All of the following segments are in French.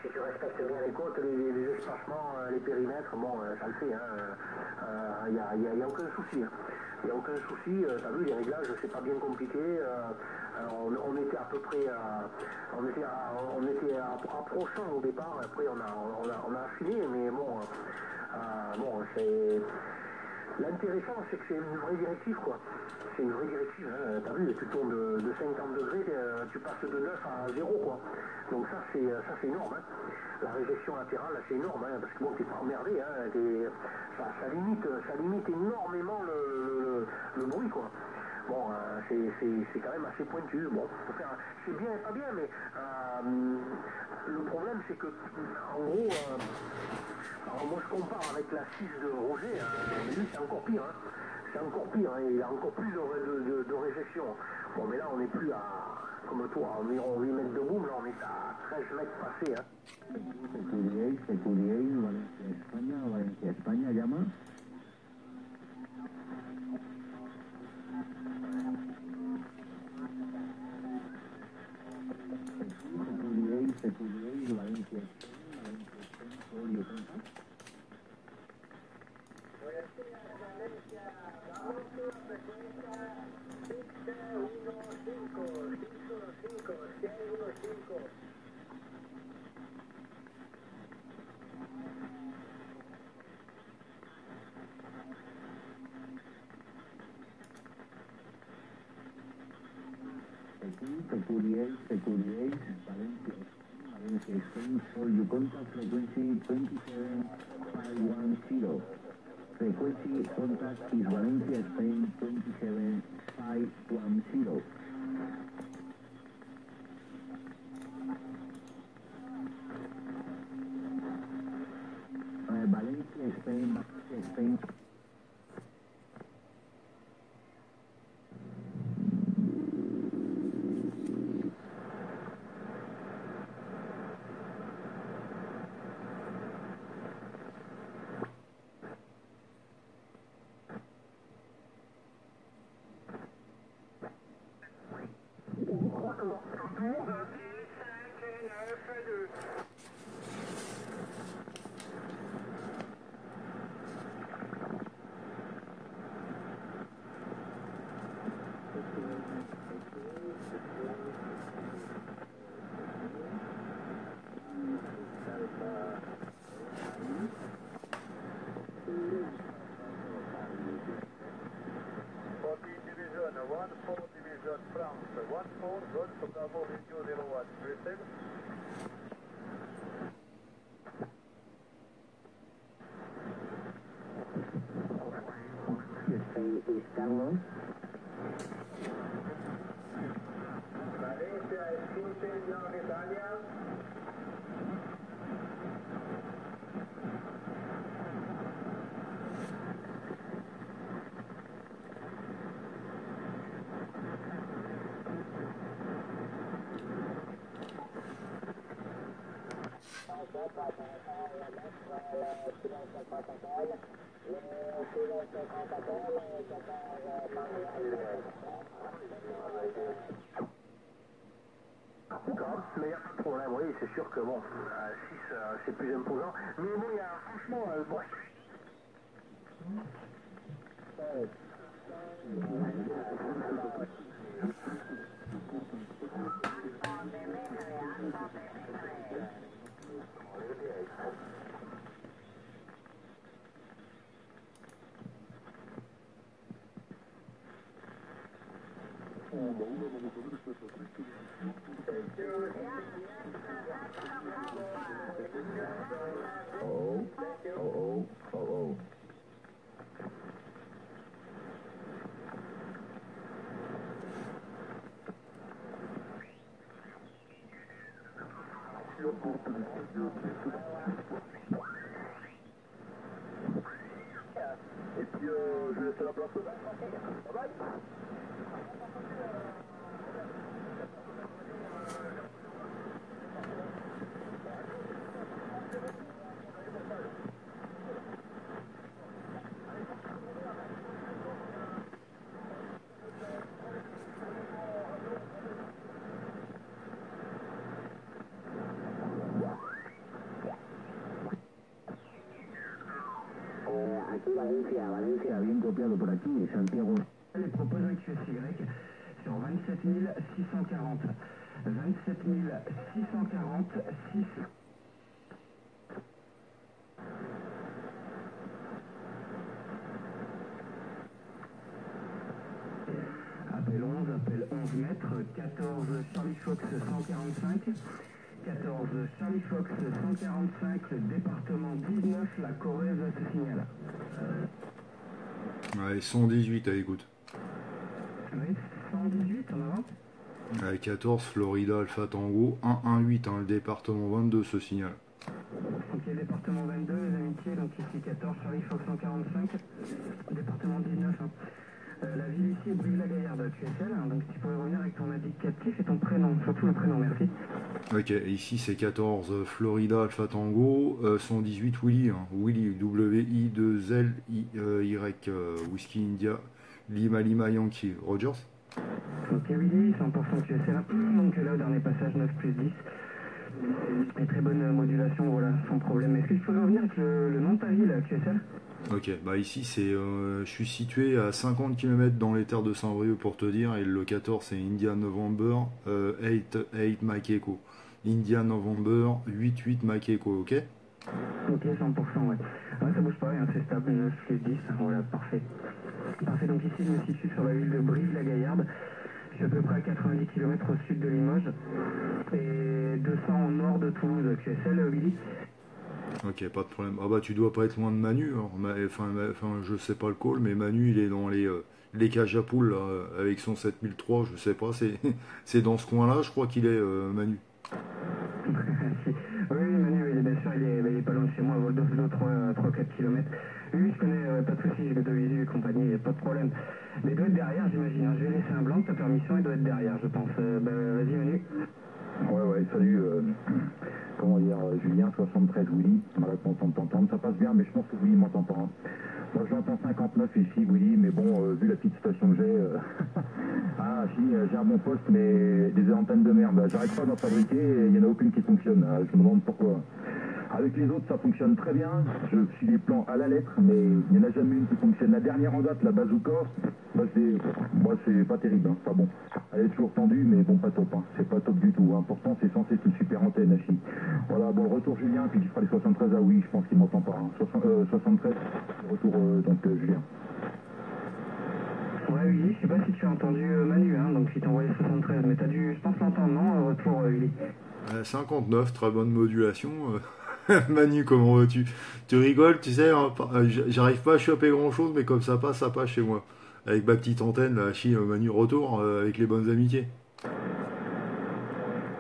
Si tu respectes bien les côtes, les espacements, les périmètres, bon, ça le fait. Il n'y a aucun souci. Il n'y a aucun souci. Tu as vu, les réglages, c'est pas bien compliqué. On était à peu près, on était approchant au départ. Après, on a affiné, mais bon, c'est. L'intéressant, c'est que c'est une vraie directive, quoi. C'est une vraie directive, hein. T'as vu, tu tournes de 50 degrés, tu passes de 9 à 0, quoi. Donc ça, c'est énorme, hein. La régestion latérale, c'est énorme, hein, parce que bon, t'es pas emmerdé, hein. Ça limite énormément le bruit, quoi. Bon, c'est quand même assez pointu. Bon, c'est bien et pas bien, mais le problème, c'est que, en gros, alors moi je compare avec la 6 de Roger, hein, mais lui c'est encore pire, hein. C'est encore pire, hein, il a encore plus de réjection. Bon, mais là on n'est plus à, comme toi, environ 8 mètres de boom, là on est à 13 mètres passés, hein. Secudiéis, Valencia, España, llama. Secudiéis, Valencia, all you contact. Secudiéis, Valencia, Spain, all you contact, frequency 27510. Frequency contact is Valencia, Spain, 27510. Valencia, Spain. Carlos. Valencia, escuche, Gran Bretaña. D'accord, mais il n'y a pas de problème, oui, c'est sûr que bon, 6 c'est plus imposant. Mais bon, il y a franchement, bon. Oh. Et puis je laisse la place. Bye bye. llegado por aquí, Santiago. Les propose un QSY sur 27 640. 27 640, 6. Appel 11 mètres, 14 Charlie Fox 145. 14 Charlie Fox 145, le département 19, la Corrèze se signale. Ouais, 118 à l'écoute. Oui, 118 en avant. Ouais, 14 Florida Alpha Tango, 118, hein, le département 22 se signale. Ok, département 22, les amitiés, donc ici 14 Charlie Fox 145, département 19. Hein. La ville ici est Brive-la-Gaillarde, QSL, hein, donc si tu pourrais revenir avec ton indicatif et ton prénom, surtout le prénom, merci. Ok, ici c'est 14 Florida Alpha Tango, 118 Willy, hein, Willy, W-I-2-L, Y, Whiskey India, Lima Lima Yankee, Rogers. Ok Willy, 100% QSL, donc là au dernier passage 9 plus 10. Et très bonne modulation, voilà, sans problème. Est-ce que tu peux revenir avec le nom de ta ville, QSL? Ok, bah ici c'est, je suis situé à 50 km dans les terres de Saint-Brieuc pour te dire, et le 14 c'est India November 8 Mike Echo. India November 8 Mike Echo, ok? Ok, 100%, ouais. Ouais, ça bouge pas, hein, c'est stable, 9 plus 10, voilà, parfait. Parfait, donc ici je me situe sur la ville de Brive-la-Gaillarde. Je suis à peu près à 90 km au sud de Limoges et 200 au nord de Toulouse. QSL, Willy? Ok, pas de problème. Ah bah tu dois pas être loin de Manu, hein. Enfin, je sais pas le call, mais Manu il est dans les cages à poules là, avec son 7003, je sais pas, c'est dans ce coin là, je crois qu'il est Manu. Oui, Manu, oui, bien sûr, il est pas loin de chez moi, à vol d'oiseau, 3-4 km. Oui, je connais, pas de soucis, je vais te viser et compagnie, il n'y a pas de problème. Mais il doit être derrière, j'imagine, hein. Je vais laisser un blanc de ta permission, il doit être derrière, je pense. Vas-y, Manu. Ouais, salut, comment dire, Julien, 73 Willy, voilà, content de t'entendre, ça passe bien, mais je pense que Willy m'entend pas. Hein. Moi j'entends 59 ici, Willy, mais bon, vu la petite station que j'ai, ah si, j'ai un bon poste, mais des antennes de merde, j'arrête pas d'en fabriquer et il n'y en a aucune qui fonctionne, je me demande pourquoi. Avec les autres, ça fonctionne très bien, je suis les plans à la lettre, mais il n'y en a jamais une qui fonctionne. La dernière en date, la Bazooka, moi c'est pas terrible, hein. Enfin bon, elle est toujours tendue, mais bon, pas top, hein. C'est pas top du tout, hein. Pourtant c'est censé être une super antenne, Hachi. Voilà, bon, retour Julien, puis tu feras les 73, ah oui, je pense qu'il m'entend pas, hein. 73, retour Julien. Ouais, Willy, je sais pas si tu as entendu Manu, hein, donc il t'a envoyé 73, mais t'as dû, je pense, l'entendre, non, retour, Willy? 59, très bonne modulation. Manu, comment vas-tu? Tu rigoles, tu sais, hein, j'arrive pas à choper grand chose, mais comme ça passe chez moi. Avec ma petite antenne, là, Manu, retour, avec les bonnes amitiés.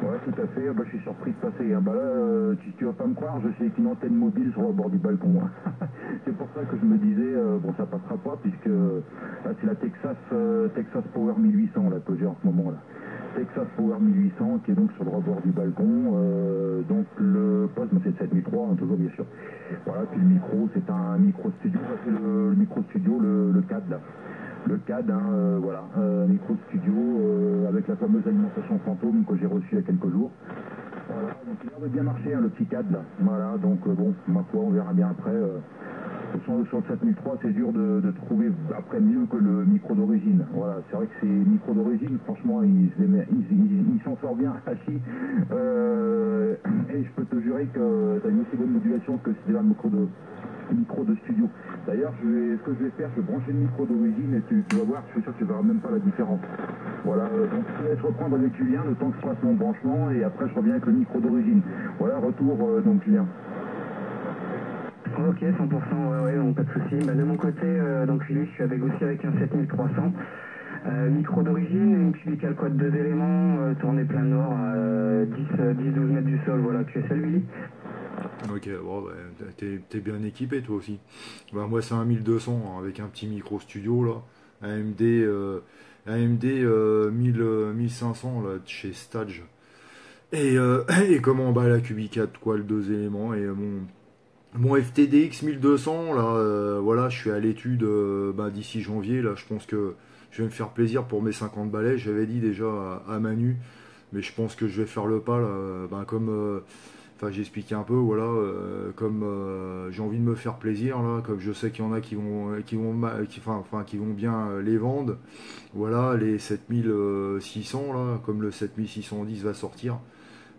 Ouais, tout à fait, bah, je suis surpris de passer. Hein. Bah là, tu vas pas me croire, je suis avec une antenne mobile sur le bord du balcon. C'est pour ça que je me disais, bon, ça passera pas, puisque là, c'est la Texas Power 1800 là, que j'ai en ce moment. Là. Texas Power 1800 qui est donc sur le rebord du balcon. Donc le poste, c'est le 7003, hein, toujours bien sûr. Voilà, puis le micro, c'est un micro studio, c'est le micro studio, le CAD là. Le CAD, hein, voilà, micro studio avec la fameuse alimentation fantôme que j'ai reçue il y a quelques jours. Voilà, donc il a l'air de bien marcher, hein, le petit CAD là. Voilà, donc bon, ma foi, on verra bien après. Sur le 7003, c'est dur de trouver après mieux que le micro d'origine. Voilà, c'est vrai que ces micros d'origine, franchement, ils s'en sortent bien, Hachi. Et je peux te jurer que tu as une aussi bonne modulation que c'est déjà le micro de studio. D'ailleurs, ce que je vais faire, je vais brancher le micro d'origine et tu vas voir, je suis sûr que tu verras même pas la différence. Voilà, donc je te laisse reprendre avec Julien le temps que je fasse mon branchement et après je reviens avec le micro d'origine. Voilà, retour donc Julien. Ok, 100%, ouais, donc pas de soucis. Bah, de mon côté, donc je suis aussi avec un 7300. Micro d'origine, une cubical quad 2 éléments, tournée plein nord à 10-12 mètres du sol, voilà, QSL Willy. Ok, bon, bah, t'es bien équipé toi aussi. Bah, moi c'est un 1200 hein, avec un petit micro studio là, AMD 1500 là, de chez Stage. Et comment bah la Cubicat quoi, le 2 éléments et mon FTDX 1200 là, voilà, je suis à l'étude bah, d'ici janvier là, je pense que je vais me faire plaisir pour mes 50 balais. J'avais dit déjà à Manu, mais je pense que je vais faire le pas là, bah, comme Enfin, j'expliquais un peu, voilà, comme j'ai envie de me faire plaisir là, comme je sais qu'il y en a qui vont bien les vendre. Voilà, les 7600 là, comme le 7610 va sortir.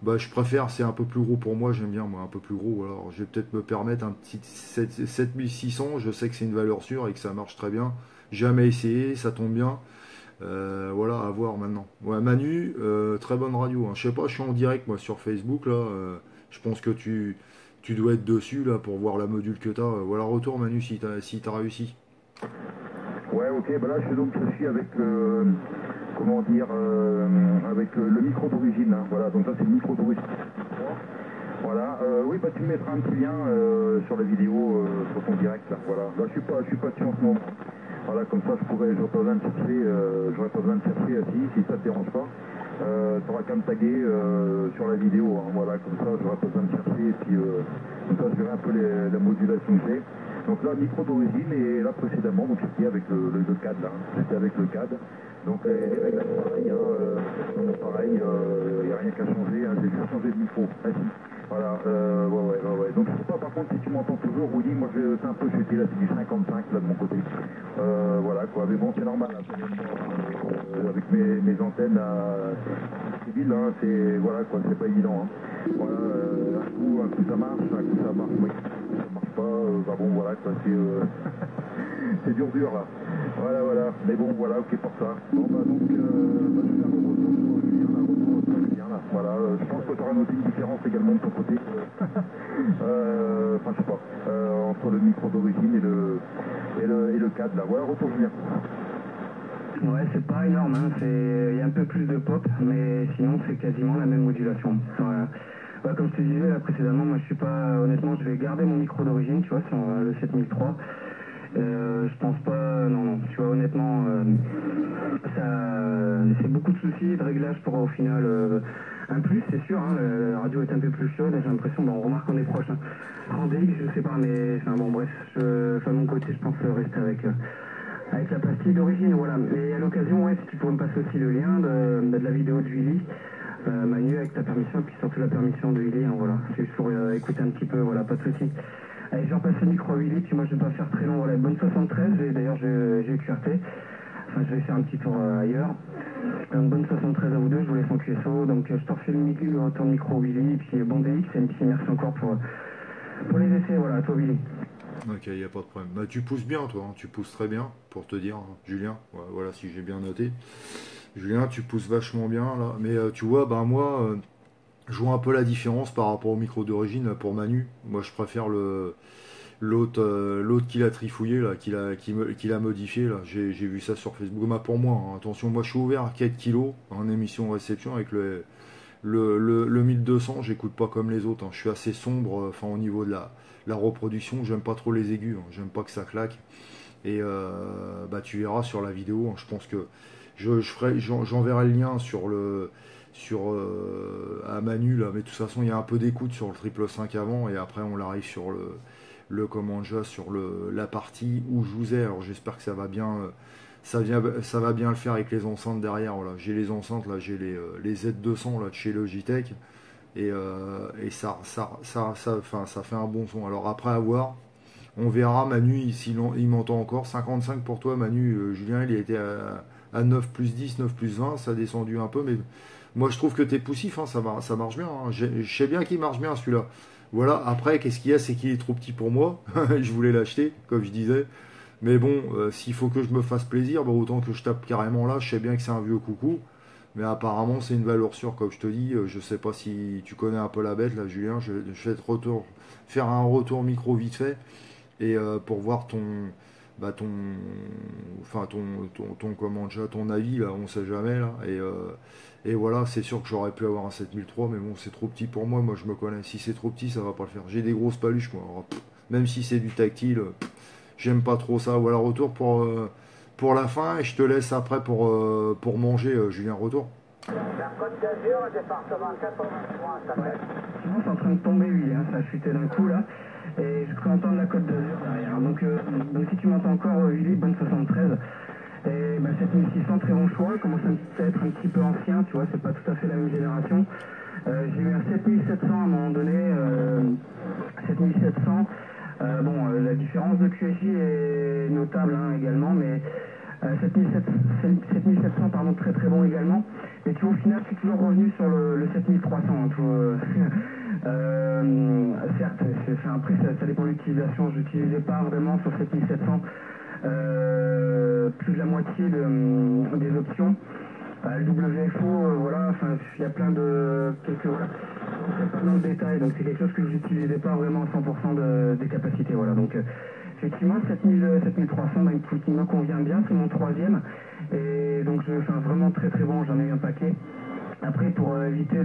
Bah, je préfère, c'est un peu plus gros pour moi, j'aime bien moi un peu plus gros. Alors, je vais peut-être me permettre un petit 7600, je sais que c'est une valeur sûre et que ça marche très bien. Jamais essayé, ça tombe bien. Voilà, à voir maintenant. Ouais, Manu, très bonne radio, hein. Je sais pas, je suis en direct moi sur Facebook là. Je pense que tu dois être dessus là pour voir la module que t'as. Voilà, retour Manu si t'as réussi. Ouais, ok, bah là je suis avec, comment dire, avec le micro d'origine, hein. Voilà, donc ça c'est le micro d'origine. Voilà, oui, bah tu me mettras un petit lien sur la vidéo, sur ton direct, là, voilà. Là je suis pas dessus en ce moment. Voilà, comme ça j'aurais pas besoin de chercher, si ça te dérange pas. Tu auras qu'à me taguer sur la vidéo, hein. Voilà, comme ça j'aurai pas besoin de chercher, et puis comme ça je verrai un peu la modulation que j'ai. Donc là, micro d'origine, et là précédemment, donc j'étais avec le CAD, là, hein. J'étais avec le CAD. Donc les réglages pareil, pareil, il n'y a rien qu'à changer, hein. J'ai juste changé de micro. Ah, si. Voilà, ouais. Donc je sais pas par contre si tu m'entends toujours, Rudy, moi c'est un peu chuté là, c'est du 55 là de mon côté. Voilà quoi, mais bon c'est normal, hein, avec mes antennes civiles, hein, c'est voilà quoi, c'est pas évident. Hein. Voilà, un coup ça marche, oui, ça marche pas, bah bon voilà quoi, c'est dur là. Voilà, mais bon voilà, ok pour ça. Bon bah donc je vais faire un retour sur Julien, un retour très bien là. Voilà, je pense que tu auras noté une différence également de ton côté. Enfin je sais pas, entre le micro d'origine et le cadre là. Voilà, retour Julien. Ouais, c'est pas énorme, hein. Il y a un peu plus de pop, mais sinon c'est quasiment la même modulation. Ouais, comme je te disais là précédemment, moi je suis pas, honnêtement, je vais garder mon micro d'origine, tu vois, sur le 7003. Je pense pas, non, tu vois, honnêtement, c'est beaucoup de soucis, de réglages pour au final un plus, c'est sûr, hein, la radio est un peu plus chaude et j'ai l'impression, on remarque qu'on est proche. Hein. En DX, je sais pas, mais enfin bon, bref, de mon côté, je pense rester avec la pastille d'origine, voilà. Et à l'occasion, ouais, si tu pourrais me passer aussi le lien de la vidéo de Willy, Manu, avec ta permission, et puis surtout la permission de Willy, hein, voilà. C'est juste pour écouter un petit peu, voilà, pas de soucis. Allez, je vais repasser le micro à Willy, puis moi je vais pas faire très long, voilà, bonne 73, et d'ailleurs j'ai eu QRT, enfin je vais faire un petit tour ailleurs. Bonne 73 à vous deux, je vous laisse en QSO, donc je te refais le retour de micro Willy, puis bon DX, et un petit merci encore pour les essais, voilà, à toi Willy. Ok, il n'y a pas de problème. Bah, tu pousses bien, toi, hein. Tu pousses très bien, pour te dire, hein, Julien. Ouais, voilà, si j'ai bien noté. Julien, tu pousses vachement bien, là. Mais tu vois, bah, moi, je vois un peu la différence par rapport au micro d'origine pour Manu. Moi, je préfère l'autre qu'il a trifouillé, là, qu'il a modifié, là. J'ai vu ça sur Facebook. Bah, pour moi, hein, attention, moi, je suis ouvert à 4 kilos en émission réception avec le 1200, j'écoute pas comme les autres, hein. Je suis assez sombre, enfin au niveau de la reproduction, j'aime pas trop les aigus, hein. J'aime pas que ça claque. Et bah tu verras sur la vidéo, hein. Je pense que j'enverrai le lien à Manu là, mais de toute façon il y a un peu d'écoute sur le 555 avant et après on arrive sur la partie où je vous ai. Alors j'espère que ça va bien. Ça va bien le faire avec les enceintes derrière. Voilà. J'ai les enceintes, là, j'ai les Z200 là, de chez Logitech. Et ça fait un bon son. Alors après avoir, on verra Manu, il m'entend encore. 55 pour toi Manu. Julien, il était à 9 plus 10, 9 plus 20. Ça a descendu un peu. Mais moi je trouve que t'es poussif, hein, ça marche bien. Hein. Je sais bien qu'il marche bien celui-là. Voilà, après, qu'est-ce qu'il y a, c'est qu'il est trop petit pour moi. Je voulais l'acheter, comme je disais. Mais bon, s'il faut que je me fasse plaisir, bah, autant que je tape carrément là. Je sais bien que c'est un vieux coucou, mais apparemment c'est une valeur sûre, comme je te dis. Je sais pas si tu connais un peu la bête là, Julien. Je vais faire un retour micro vite fait et pour voir ton avis là, on sait jamais là. Et voilà, c'est sûr que j'aurais pu avoir un 7003, mais bon, c'est trop petit pour moi. Moi, je me connais. Si c'est trop petit, ça va pas le faire. J'ai des grosses paluches, moi. Alors, même si c'est du tactile. J'aime pas trop ça. Voilà, retour pour la fin et je te laisse après pour manger, Julien, retour. La Côte d'Azur, département 83, ça s'appelle. Sinon, c'est en train de tomber, oui, hein, ça a chuté d'un coup là. Et je peux entendre la Côte d'Azur derrière. Donc si tu m'entends encore, Willy, bonne 73. Et 7600, très bon choix. Commence à être un petit peu ancien, tu vois, c'est pas tout à fait la même génération. J'ai eu un 7700 à un moment donné, 7700. La différence de QSI est notable également, mais 7700, pardon, très très bon également. Mais tu vois, au final, je suis toujours revenu sur le 7300. Certes, après, ça dépend de l'utilisation. Je n'utilisais pas vraiment sur 7700 plus de la moitié des options. Le WFO, il y a plein de voilà. On ne pas dans le détail, donc c'est quelque chose que je n'utilisais pas vraiment à 100% des capacités. Voilà. Donc effectivement, 7300, il me convient bien, c'est mon troisième. Et donc vraiment très très bon, j'en ai eu un paquet. Après, pour éviter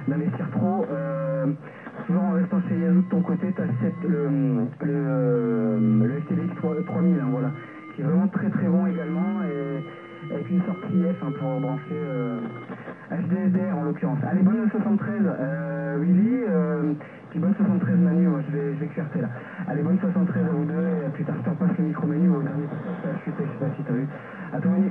d'investir trop, toujours en restant chez Yazoo de ton côté, tu as le FTDX 3000, voilà, qui est vraiment très très bon également, et avec une sortie IF pour brancher HDSDR en l'occurrence. Allez, bonne 73 Willy, puis bonne 73 Manu, moi je vais QRT là. Allez, bonne 73 à vous deux, et plus tard je te repasse le micro Manu au dernier passage, ça a chuté, je sais pas si t'as vu. À toi Manu.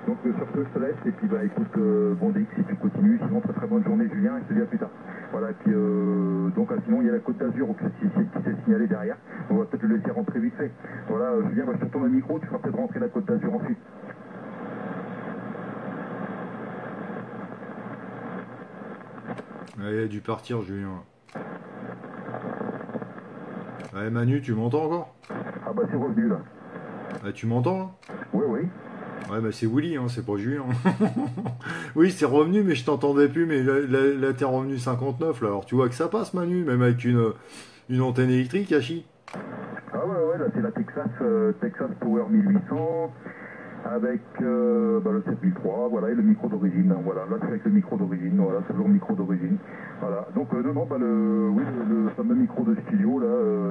Donc sur ce, je te laisse, et puis écoute, bon DX, si tu continues, sinon très bonne journée Julien, et je te dis à plus tard. Voilà, et puis sinon il y a la Côte d'Azur qui s'est signalée derrière, on va peut-être le laisser rentrer vite fait. Voilà, Julien, je te retourne le micro, tu feras peut-être rentrer la Côte d'Azur ensuite. Il a dû partir Julien. Ouais Manu, tu m'entends encore? Ah bah c'est revenu là. Tu m'entends là? Oui. Ouais bah c'est Willy, c'est pas Julien. Oui c'est revenu mais je t'entendais plus, mais là t'es revenu 59 là, alors tu vois que ça passe Manu, même avec une antenne électrique Hachi. Ah ouais, là c'est la Texas Power 1800 avec le 7003, voilà, et le micro d'origine, voilà, là c'est avec le micro d'origine, voilà, c'est toujours le micro d'origine, voilà, donc le fameux micro de studio, là,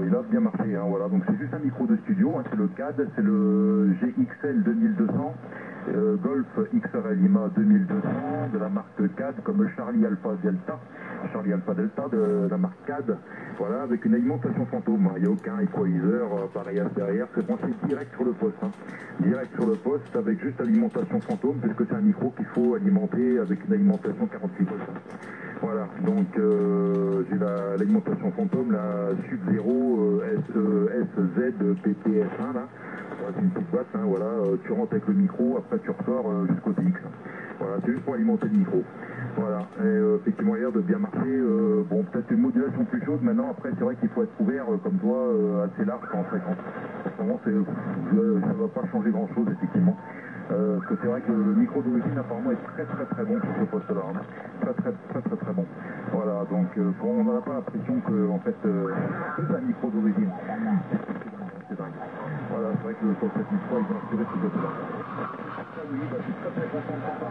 il a bien marché, voilà, donc c'est juste un micro de studio, c'est le CAD, c'est le GXL 2200, Golf XRL Lima 2200, de la marque CAD, comme Charlie Alpha Delta de la marque CAD, voilà, avec une alimentation fantôme, il n'y a aucun equalizer, pareil derrière, c'est branché direct sur le poste, direct sur le poste, avec juste alimentation fantôme, puisque c'est un micro qu'il faut alimenter avec une alimentation 48 volts. Voilà, donc j'ai l'alimentation fantôme, la Sub-Zero SZ PTS1 là. C'est une petite boîte, voilà, tu rentres avec le micro, après tu ressors jusqu'au DX. Voilà, c'est juste pour alimenter le micro. Voilà, et effectivement, il a l'air de bien marcher. Bon, peut-être une modulation plus chaude. Maintenant, après, c'est vrai qu'il faut être ouvert, comme toi, assez large en fréquence. En ce moment, ça ne va pas changer grand-chose, effectivement. Parce que c'est vrai que le micro d'origine, apparemment, est très bon sur ce poste-là. Très bon. Voilà, donc, on n'a pas l'impression que, en fait, c'est un micro d'origine. C'est dingue. Voilà, c'est vrai que sur cette micro, ils ont assuré ce poste-là. Oui, je suis très content de ça.